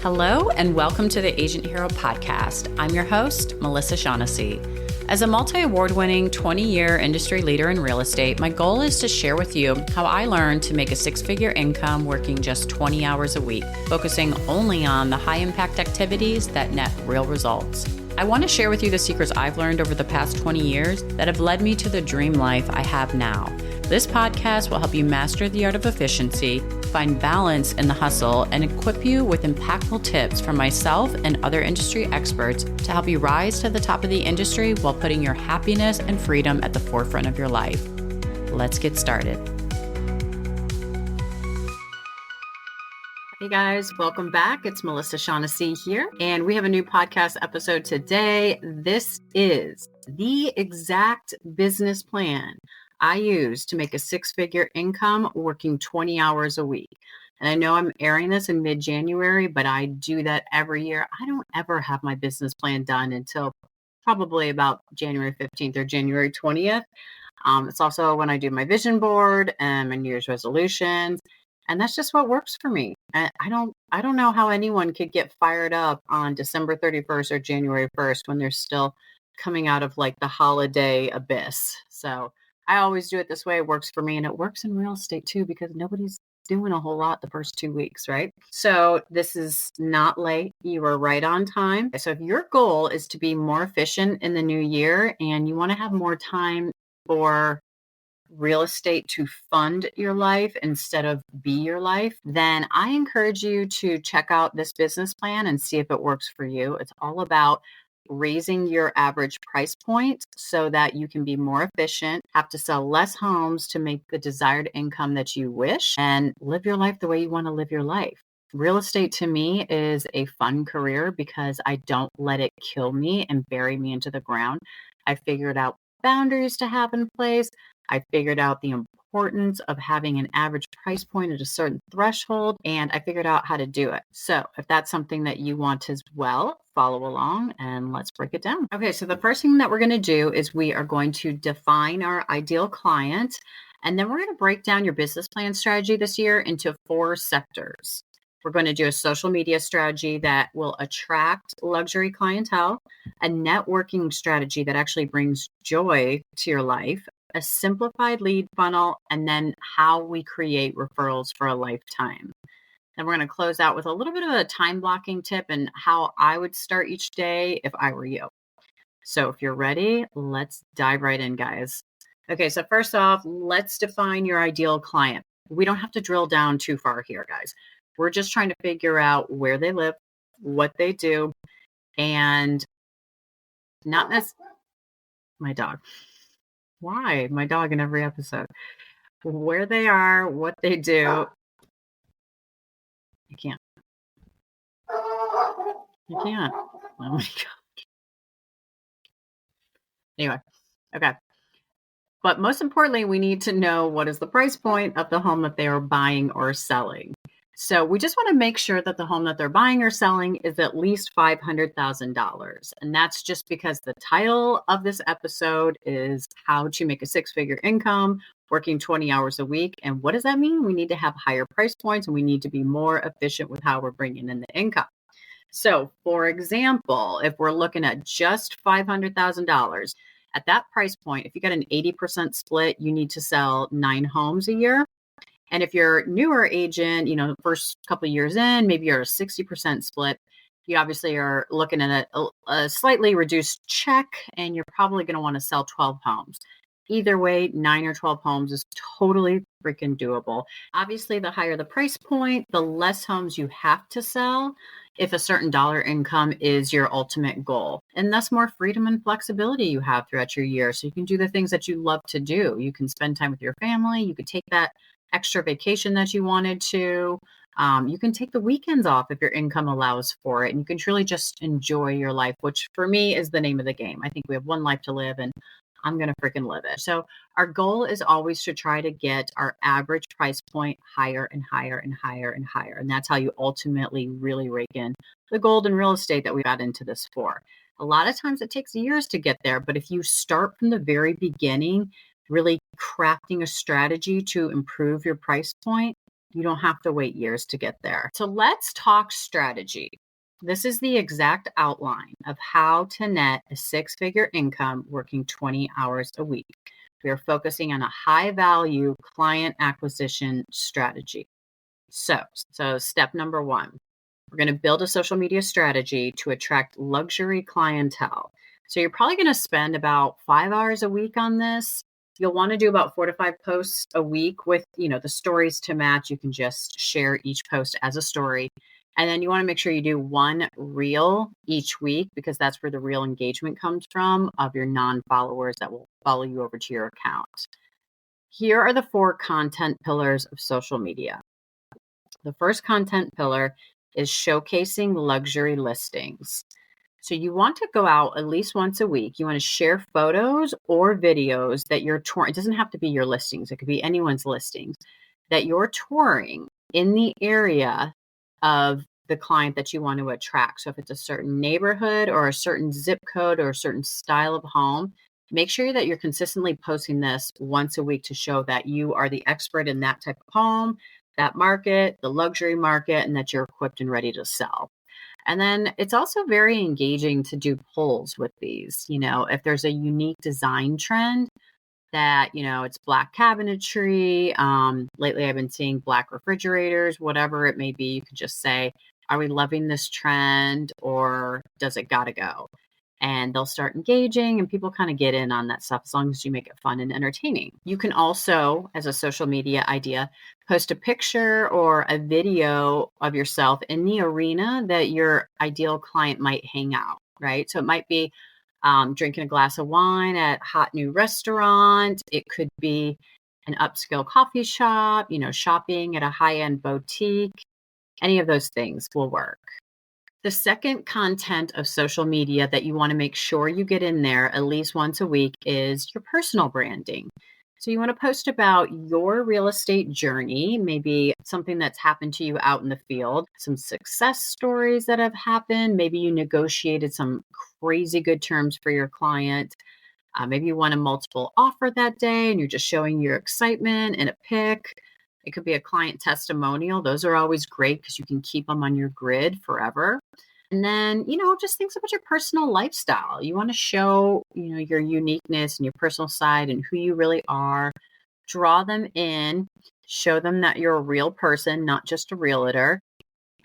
Hello, and welcome to the Agent Hero podcast. I'm your host, Melissa Shaughnessy. As a multi-award-winning 20-year industry leader in real estate, my goal is to share with you how I learned to make a six-figure income working just 20 hours a week, focusing only on the high-impact activities that net real results. I want to share with you the secrets I've learned over the past 20 years that have led me to the dream life I have now. This podcast will help you master the art of efficiency, find balance in the hustle, and equip you with impactful tips from myself and other industry experts to help you rise to the top of the industry while putting your happiness and freedom at the forefront of your life. Let's get started. Hey guys, welcome back. It's Melissa Shaughnessy here, and we have a new podcast episode today. This is the exact business plan I use to make a six-figure income working 20 hours a week. And I know I'm airing this in mid-January, but I do that every year. I don't ever have my business plan done until probably about January 15th or January 20th. It's also when I do my vision board and my New Year's resolutions. And that's just what works for me. I don't know how anyone could get fired up on December 31st or January 1st when they're still coming out of like the holiday abyss. So I always do it this way. It works for me, and it works in real estate too, because nobody's doing a whole lot the first 2 weeks, right? So this is not late. You are right on time. So if your goal is to be more efficient in the new year and you want to have more time for real estate to fund your life instead of be your life, then I encourage you to check out this business plan and see if it works for you. It's all about raising your average price point so that you can be more efficient, have to sell less homes to make the desired income that you wish, and live your life the way you want to live your life. Real estate to me is a fun career because I don't let it kill me and bury me into the ground. I figured out boundaries to have in place. I figured out the importance of having an average price point at a certain threshold, and I figured out how to do it. So if that's something that you want as well, follow along and let's break it down. Okay, so the first thing that we're going to do is we are going to define our ideal client, and then we're going to break down your business plan strategy this year into 4 sectors. We're going to do a social media strategy that will attract luxury clientele, a networking strategy that actually brings joy to your life, a simplified lead funnel, and then how we create referrals for a lifetime. And we're going to close out with a little bit of a time blocking tip and how I would start each day if I were you. So if you're ready, let's dive right in, guys. Okay, so first off, let's define your ideal client. We don't have to drill down too far here, guys. We're just trying to figure out where they live, what they do, and not necessarily my dog. Why? My dog in every episode. Where they are, what they do. You can't. You can't. Oh my God. Anyway, okay. But most importantly, we need to know what is the price point of the home that they are buying or selling. So we just want to make sure that the home that they're buying or selling is at least $500,000. And that's just because the title of this episode is How to Make a Six-Figure Income Working 20 Hours a Week. And what does that mean? We need to have higher price points and we need to be more efficient with how we're bringing in the income. So for example, if we're looking at just $500,000, at that price point, if you got an 80% split, you need to sell 9 homes a year. And if you're a newer agent, the first couple of years in, maybe you're a 60% split, you obviously are looking at a slightly reduced check, and you're probably going to want to sell 12 homes. Either way, 9 or 12 homes is totally freaking doable. Obviously, the higher the price point, the less homes you have to sell if a certain dollar income is your ultimate goal. And thus more freedom and flexibility you have throughout your year. So you can do the things that you love to do. You can spend time with your family. You could take that extra vacation that you wanted to. You can take the weekends off if your income allows for it. And you can truly just enjoy your life, which for me is the name of the game. I think we have one life to live, and I'm going to freaking live it. So our goal is always to try to get our average price point higher and higher and higher and higher. And that's how you ultimately really rake in the gold in real estate that we got into this for. A lot of times it takes years to get there, but if you start from the very beginning, really crafting a strategy to improve your price point, You don't have to wait years to get there. So let's talk strategy. This is the exact outline of how to net a six-figure income working 20 hours a week. We are focusing on a high-value client acquisition strategy. So step number one, we're going to build a social media strategy to attract luxury clientele. So you're probably going to spend about 5 hours a week on this. You'll want to do about 4 to 5 posts a week with, the stories to match. You can just share each post as a story. And then you want to make sure you do one reel each week, because that's where the real engagement comes from of your non-followers that will follow you over to your account. Here are the 4 content pillars of social media. The first content pillar is showcasing luxury listings. So you want to go out at least once a week. You want to share photos or videos that you're touring. It doesn't have to be your listings. It could be anyone's listings that you're touring in the area of the client that you want to attract. So if it's a certain neighborhood or a certain zip code or a certain style of home, make sure that you're consistently posting this once a week to show that you are the expert in that type of home, that market, the luxury market, and that you're equipped and ready to sell. And then it's also very engaging to do polls with these. If there's a unique design trend that, it's black cabinetry. Lately, I've been seeing black refrigerators, whatever it may be. You could just say, are we loving this trend, or does it gotta go? And they'll start engaging, and people kind of get in on that stuff as long as you make it fun and entertaining. You can also, as a social media idea, post a picture or a video of yourself in the arena that your ideal client might hang out, right? So it might be drinking a glass of wine at a hot new restaurant. It could be an upscale coffee shop, shopping at a high-end boutique. Any of those things will work. The second content of social media that you want to make sure you get in there at least once a week is your personal branding. So you want to post about your real estate journey, maybe something that's happened to you out in the field, some success stories that have happened. Maybe you negotiated some crazy good terms for your client. Maybe you won a multiple offer that day and you're just showing your excitement in a pic. It could be a client testimonial. Those are always great because you can keep them on your grid forever. And then, just things about your personal lifestyle. You want to show, your uniqueness and your personal side and who you really are. Draw them in, show them that you're a real person, not just a realtor.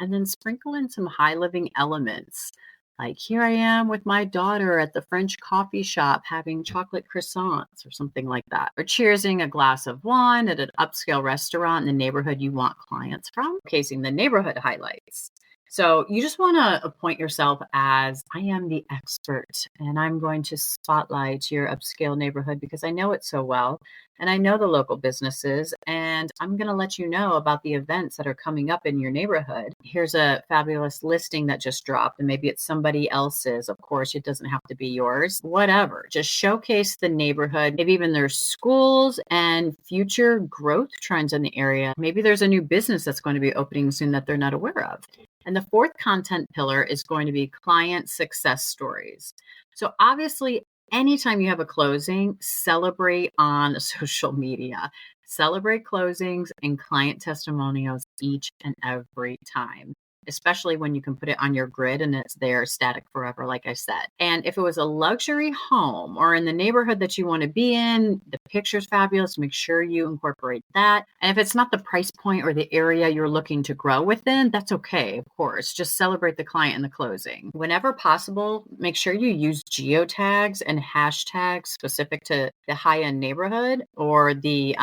And then sprinkle in some high living elements. Like, here I am with my daughter at the French coffee shop having chocolate croissants or something like that. Or cheersing a glass of wine at an upscale restaurant in the neighborhood you want clients from, casing the neighborhood highlights. So you just want to appoint yourself as, I am the expert, and I'm going to spotlight your upscale neighborhood because I know it so well. And I know the local businesses, and I'm going to let you know about the events that are coming up in your neighborhood. Here's a fabulous listing that just dropped, and maybe it's somebody else's. Of course, it doesn't have to be yours. Whatever. Just showcase the neighborhood, maybe even their schools and future growth trends in the area. Maybe there's a new business that's going to be opening soon that they're not aware of. And the fourth content pillar is going to be client success stories. So obviously, anytime you have a closing, celebrate on social media. Celebrate closings and client testimonials each and every time, especially when you can put it on your grid and it's there static forever, like I said. And if it was a luxury home or in the neighborhood that you want to be in, the picture's fabulous, make sure you incorporate that. And if it's not the price point or the area you're looking to grow within, that's okay, of course. Just celebrate the client in the closing. Whenever possible, make sure you use geotags and hashtags specific to the high-end neighborhood or the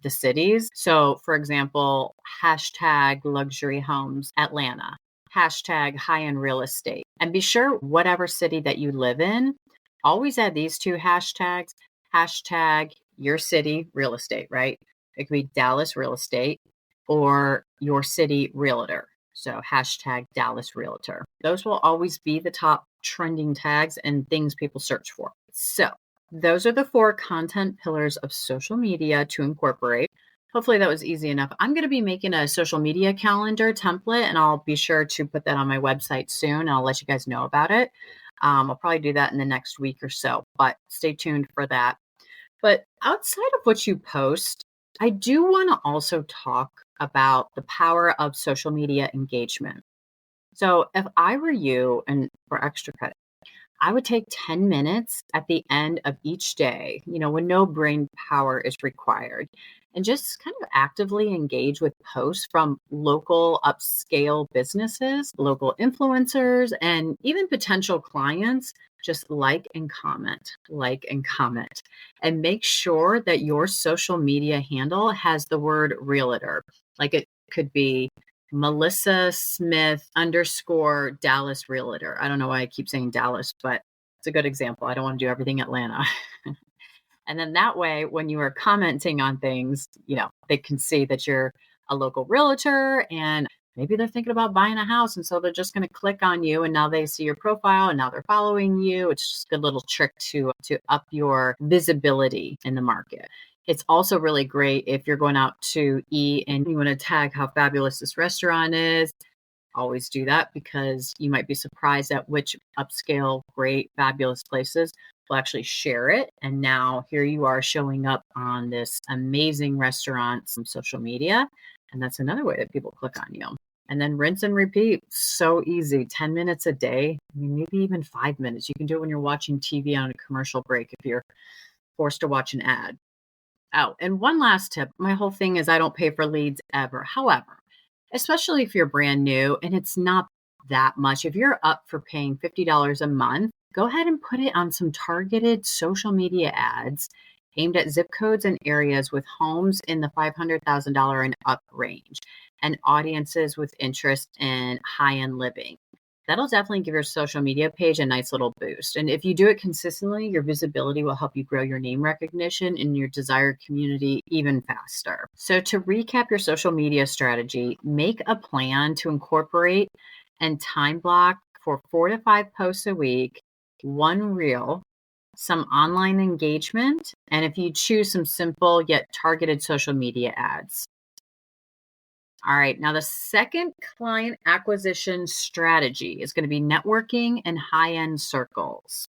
cities. So, for example, hashtag luxury homes Atlanta, hashtag high-end real estate. And be sure whatever city that you live in, always add these two hashtags, hashtag your city real estate, right? It could be Dallas real estate or your city realtor. So hashtag Dallas realtor. Those will always be the top trending tags and things people search for. So those are the 4 content pillars of social media to incorporate. Hopefully that was easy enough. I'm going to be making a social media calendar template, and I'll be sure to put that on my website soon. And I'll let you guys know about it. I'll probably do that in the next week or so, but stay tuned for that. But outside of what you post, I do want to also talk about the power of social media engagement. So if I were you, and for extra credit, I would take 10 minutes at the end of each day, when no brain power is required, and just kind of actively engage with posts from local upscale businesses, local influencers, and even potential clients. Just like and comment, and make sure that your social media handle has the word realtor. Like it could be Melissa Smith underscore Dallas Realtor. I don't know why I keep saying Dallas, but it's a good example. I don't want to do everything Atlanta. And then that way, when you are commenting on things, they can see that you're a local realtor and maybe they're thinking about buying a house. And so they're just going to click on you and now they see your profile and now they're following you. It's just a good little trick to up your visibility in the market. It's also really great if you're going out to eat and you want to tag how fabulous this restaurant is. Always do that because you might be surprised at which upscale, great, fabulous places will actually share it. And now here you are showing up on this amazing restaurant from social media. And that's another way that people click on you. And then rinse and repeat. So easy. 10 minutes a day. I mean, maybe even 5 minutes. You can do it when you're watching TV on a commercial break if you're forced to watch an ad. Oh, and one last tip. My whole thing is I don't pay for leads ever. However, especially if you're brand new and it's not that much, if you're up for paying $50 a month, go ahead and put it on some targeted social media ads aimed at zip codes and areas with homes in the $500,000 and up range and audiences with interest in high-end living. That'll definitely give your social media page a nice little boost. And if you do it consistently, your visibility will help you grow your name recognition in your desired community even faster. So, to recap your social media strategy, make a plan to incorporate and time block for 4 to 5 posts a week, one reel, some online engagement, and if you choose some simple yet targeted social media ads. All right. Now, the second client acquisition strategy is going to be networking and high-end circles.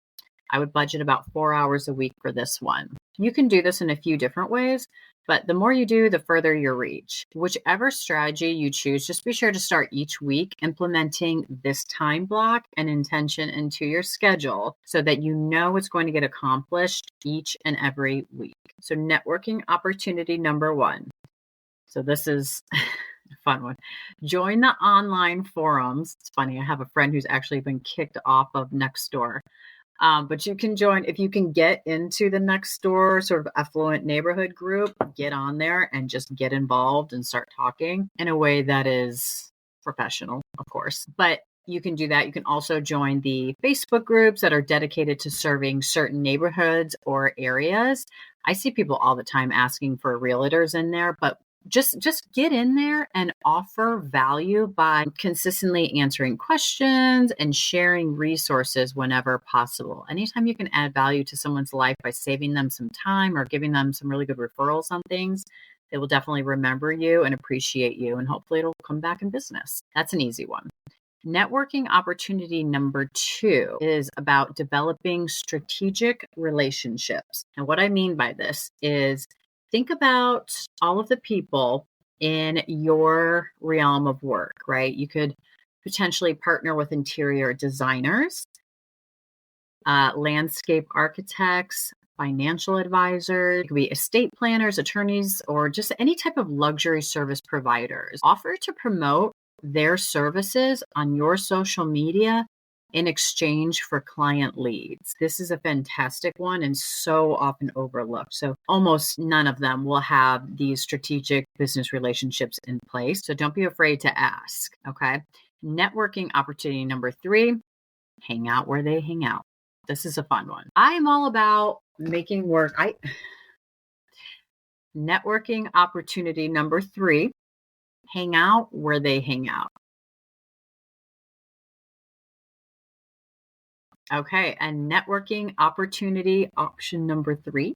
I would budget about 4 hours a week for this one. You can do this in a few different ways, but the more you do, the further your reach. Whichever strategy you choose, just be sure to start each week implementing this time block and intention into your schedule so that you know it's going to get accomplished each and every week. So, networking opportunity number 1. So this is a fun one. Join the online forums. It's funny. I have a friend who's actually been kicked off of Nextdoor. But you can join if you can get into the Nextdoor sort of affluent neighborhood group, get on there and just get involved and start talking in a way that is professional, of course. But you can do that. You can also join the Facebook groups that are dedicated to serving certain neighborhoods or areas. I see people all the time asking for realtors in there, but just get in there and offer value by consistently answering questions and sharing resources whenever possible. Anytime you can add value to someone's life by saving them some time or giving them some really good referrals on things, they will definitely remember you and appreciate you, and hopefully it'll come back in business. That's an easy one. Networking opportunity number 2 is about developing strategic relationships. And what I mean by this is think about all of the people in your realm of work, right? You could potentially partner with interior designers, landscape architects, financial advisors, it could be estate planners, attorneys, or just any type of luxury service providers. Offer to promote their services on your social media in exchange for client leads. This is a fantastic one and so often overlooked. So almost none of them will have these strategic business relationships in place. So don't be afraid to ask. Okay. Networking opportunity number 3, hang out where they hang out. This is a fun one. I am all about making work. Networking opportunity number 3, hang out where they hang out. Okay, and networking opportunity option number 3,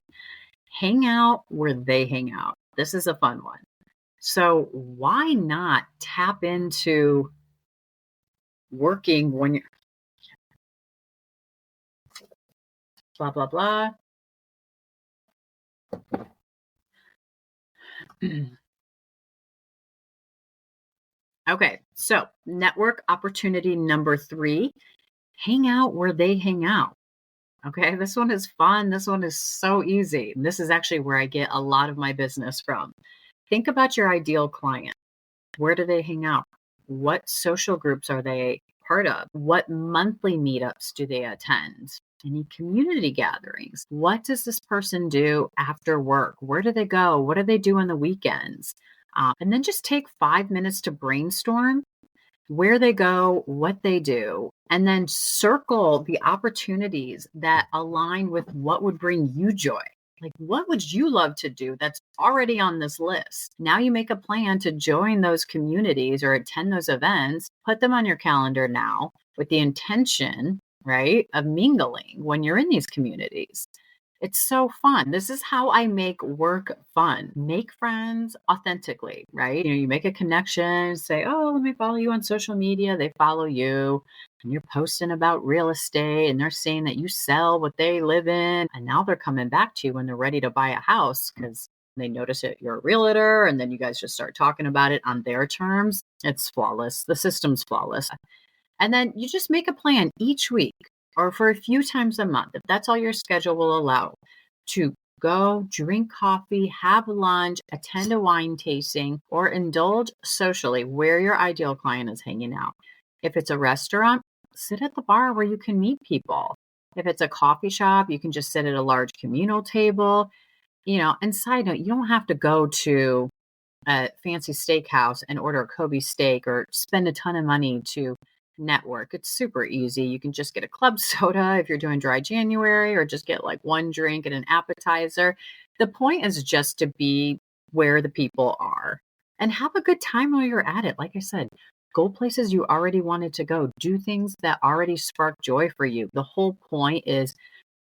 hang out where they hang out. This is a fun one. So why not tap into working when you're blah, blah, blah. Okay, so network opportunity number 3, hang out where they hang out. Okay, this one is fun. This one is so easy. And this is actually where I get a lot of my business from. Think about your ideal client. Where do they hang out? What social groups are they part of? What monthly meetups do they attend? Any community gatherings? What does this person do after work? Where do they go? What do they do on the weekends? And then just take 5 minutes to brainstorm where they go, what they do, and then circle the opportunities that align with what would bring you joy. Like, what would you love to do that's already on this list? Now you make a plan to join those communities or attend those events, put them on your calendar now with the intention, right, of mingling when you're in these communities. It's so fun. This is how I make work fun. Make friends authentically, right? You make a connection, say, oh, let me follow you on social media. They follow you, and you're posting about real estate, and they're saying that you sell what they live in. And now they're coming back to you when they're ready to buy a house because they notice that you're a realtor. And then you guys just start talking about it on their terms. It's flawless. The system's flawless. And then you just make a plan each week or for a few times a month, if that's all your schedule will allow, to go drink coffee, have lunch, attend a wine tasting, or indulge socially where your ideal client is hanging out. If it's a restaurant, sit at the bar where you can meet people. If it's a coffee shop, you can just sit at a large communal table. And side note, you don't have to go to a fancy steakhouse and order a Kobe steak or spend a ton of money to network. It's super easy. You can just get a club soda if you're doing dry January, or just get like one drink and an appetizer. The point is just to be where the people are and have a good time while you're at it. Like I said, go places you already wanted to go, do things that already spark joy for you. The whole point is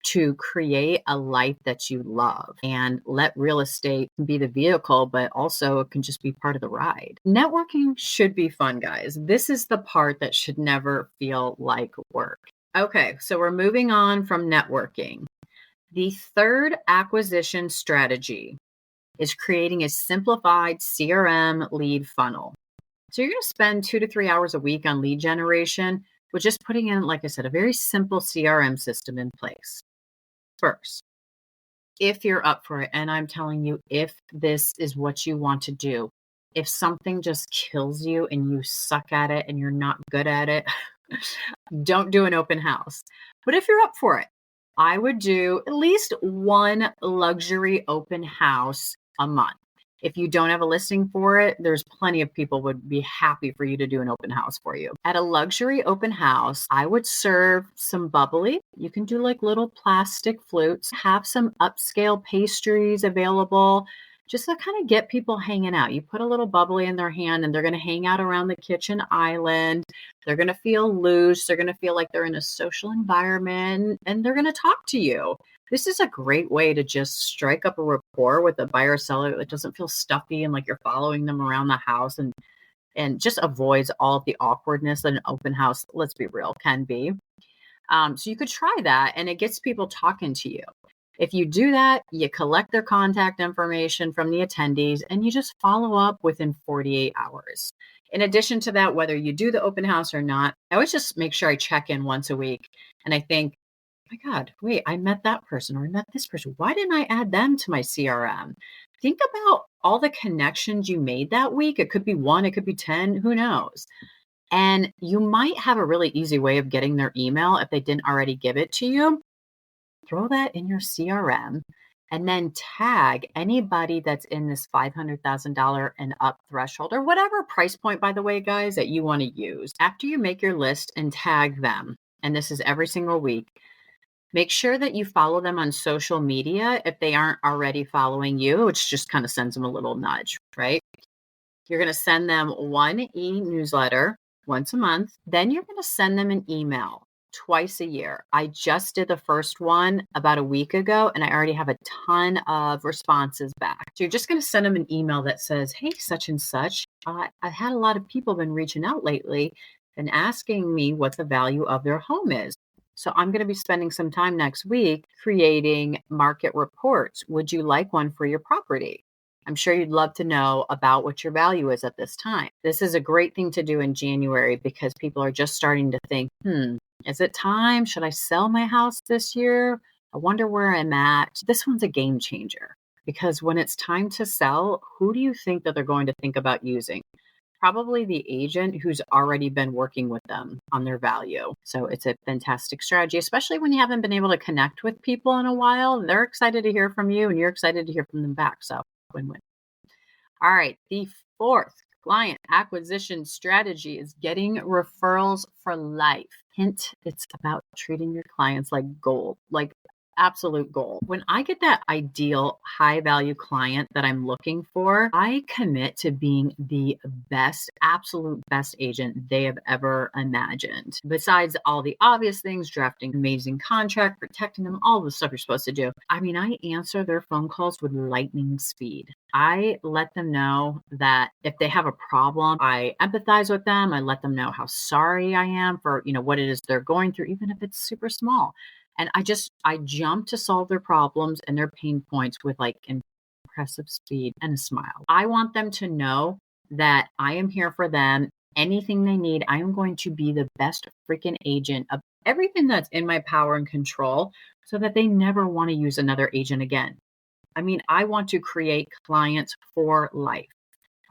to create a life that you love and let real estate be the vehicle, but also it can just be part of the ride. Networking should be fun, guys. This is the part that should never feel like work. Okay, so we're moving on from networking. The third acquisition strategy is creating a simplified CRM lead funnel. So you're going to spend 2 to 3 hours a week on lead generation with just putting in, like I said, a very simple CRM system in place. First, if you're up for it, and I'm telling you, if this is what you want to do, if something just kills you and you suck at it and you're not good at it, don't do an open house. But if you're up for it, I would do at least one luxury open house a month. If you don't have a listing for it, there's plenty of people would be happy for you to do an open house for you. At a luxury open house, I would serve some bubbly. You can do like little plastic flutes, have some upscale pastries available, just to kind of get people hanging out. You put a little bubbly in their hand and they're going to hang out around the kitchen island. They're going to feel loose. They're going to feel like they're in a social environment and they're going to talk to you. This is a great way to just strike up a rapport with a buyer seller that doesn't feel stuffy and like you're following them around the house, and just avoids all of the awkwardness that an open house, let's be real, can be. So you could try that and it gets people talking to you. If you do that, you collect their contact information from the attendees and you just follow up within 48 hours. In addition to that, whether you do the open house or not, I always just make sure I check in once a week and I think, my God, wait, I met that person or I met this person. Why didn't I add them to my CRM? Think about all the connections you made that week. It could be one, it could be 10, who knows? And you might have a really easy way of getting their email if they didn't already give it to you. Throw that in your CRM and then tag anybody that's in this $500,000 and up threshold or whatever price point, by the way, guys, that you want to use. After you make your list and tag them, and this is every single week, make sure that you follow them on social media if they aren't already following you, which just kind of sends them a little nudge, right? You're going to send them one e-newsletter once a month. Then you're going to send them an email twice a year. I just did the first one about a week ago, and I already have a ton of responses back. So you're just going to send them an email that says, hey, such and such, I've had a lot of people been reaching out lately and asking me what the value of their home is. So I'm going to be spending some time next week creating market reports. Would you like one for your property? I'm sure you'd love to know about what your value is at this time. This is a great thing to do in January because people are just starting to think, is it time? Should I sell my house this year? I wonder where I'm at. This one's a game changer because when it's time to sell, who do you think that they're going to think about using? Probably the agent who's already been working with them on their value. So it's a fantastic strategy, especially when you haven't been able to connect with people in a while. They're excited to hear from you and you're excited to hear from them back. So win-win. All right. The fourth client acquisition strategy is getting referrals for life. Hint, it's about treating your clients like gold, like absolute gold. When I get that ideal high value client that I'm looking for, I commit to being the best, absolute best agent they have ever imagined. Besides all the obvious things, drafting amazing contract, protecting them, all the stuff you're supposed to do. I mean, I answer their phone calls with lightning speed. I let them know that if they have a problem, I empathize with them. I let them know how sorry I am for, what it is they're going through, even if it's super small. And I jump to solve their problems and their pain points with like impressive speed and a smile. I want them to know that I am here for them. Anything they need, I am going to be the best freaking agent of everything that's in my power and control so that they never want to use another agent again. I mean, I want to create clients for life.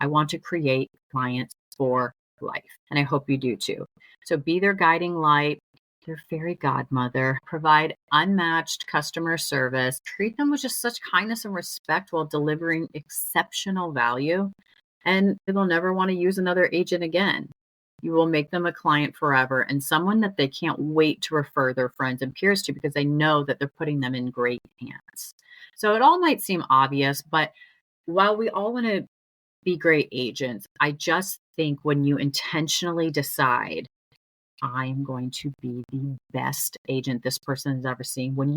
I want to create clients for life. And I hope you do too. So be their guiding light, their fairy godmother, provide unmatched customer service, treat them with just such kindness and respect while delivering exceptional value. And they will never want to use another agent again. You will make them a client forever and someone that they can't wait to refer their friends and peers to because they know that they're putting them in great hands. So it all might seem obvious, but while we all want to be great agents, I just think when you intentionally decide, I am going to be the best agent this person has ever seen. When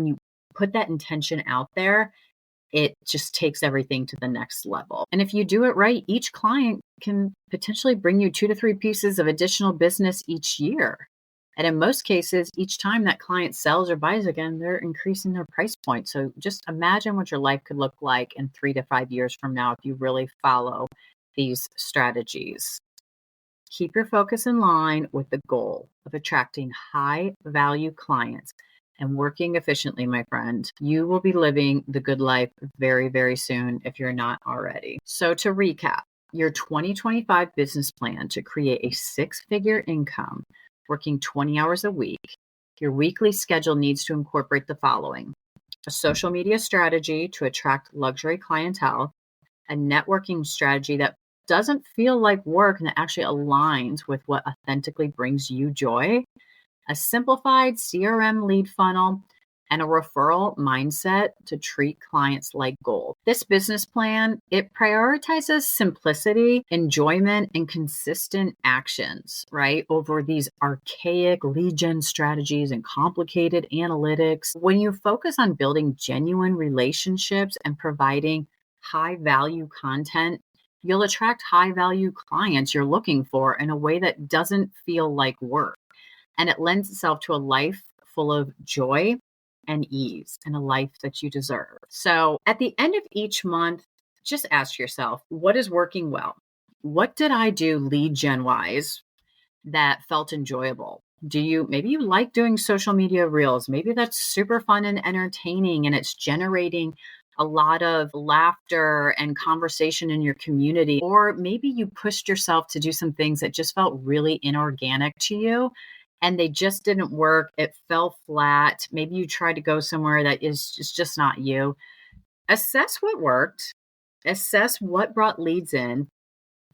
you put that intention out there, it just takes everything to the next level. And if you do it right, each client can potentially bring you 2 to 3 pieces of additional business each year. And in most cases, each time that client sells or buys again, they're increasing their price point. So just imagine what your life could look like in 3 to 5 years from now if you really follow these strategies. Keep your focus in line with the goal of attracting high value clients and working efficiently, my friend. You will be living the good life very, very soon if you're not already. So to recap, your 2025 business plan to create a 6-figure income working 20 hours a week, your weekly schedule needs to incorporate the following: a social media strategy to attract luxury clientele, a networking strategy that doesn't feel like work and that actually aligns with what authentically brings you joy, a simplified CRM lead funnel, and a referral mindset to treat clients like gold. This business plan, it prioritizes simplicity, enjoyment, and consistent actions, right? Over these archaic lead gen strategies and complicated analytics. When you focus on building genuine relationships and providing high value content, you'll attract high value clients you're looking for in a way that doesn't feel like work. And it lends itself to a life full of joy and ease and a life that you deserve. So at the end of each month, just ask yourself, what is working well? What did I do lead gen wise that felt enjoyable? Maybe you like doing social media reels. Maybe that's super fun and entertaining and it's generating a lot of laughter and conversation in your community. Or maybe you pushed yourself to do some things that just felt really inorganic to you and they just didn't work. It fell flat. Maybe you tried to go somewhere that is just not you. Assess what worked, assess what brought leads in,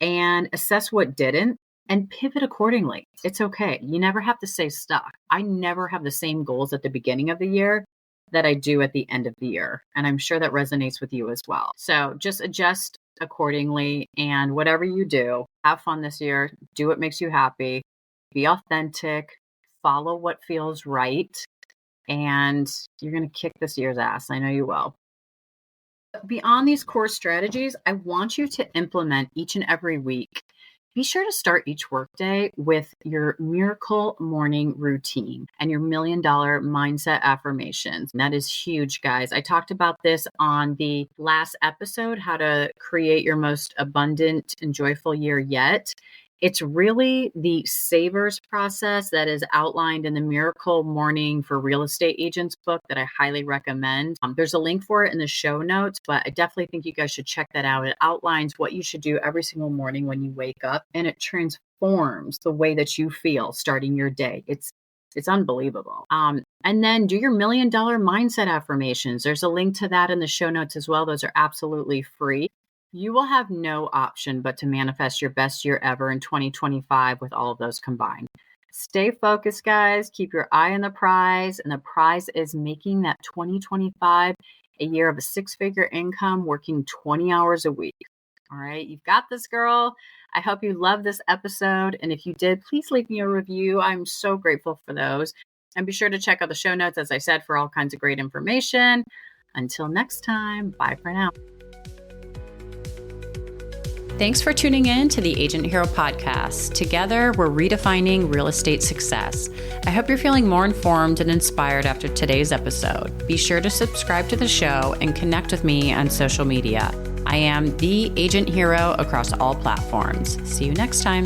and assess what didn't, and pivot accordingly. It's okay. You never have to stay stuck. I never have the same goals at the beginning of the year that I do at the end of the year. And I'm sure that resonates with you as well. So just adjust accordingly. And whatever you do, have fun this year. Do what makes you happy. Be authentic. Follow what feels right. And you're going to kick this year's ass. I know you will. Beyond these core strategies, I want you to implement each and every week Be sure to start each workday with your miracle morning routine and your $1 million mindset affirmations. And that is huge, guys. I talked about this on the last episode, how to create your most abundant and joyful year yet. It's really the savers process that is outlined in the Miracle Morning for Real Estate Agents book that I highly recommend. There's a link for it in the show notes, but I definitely think you guys should check that out. It outlines what you should do every single morning when you wake up, and it transforms the way that you feel starting your day. It's unbelievable. And then do your $1 million mindset affirmations. There's a link to that in the show notes as well. Those are absolutely free. You will have no option but to manifest your best year ever in 2025 with all of those combined. Stay focused, guys. Keep your eye on the prize. And the prize is making that 2025 a year of a six-figure income, working 20 hours a week. All right. You've got this, girl. I hope you love this episode. And if you did, please leave me a review. I'm so grateful for those. And be sure to check out the show notes, as I said, for all kinds of great information. Until next time, bye for now. Thanks for tuning in to the Agent Hero podcast. Together, we're redefining real estate success. I hope you're feeling more informed and inspired after today's episode. Be sure to subscribe to the show and connect with me on social media. I am the Agent Hero across all platforms. See you next time.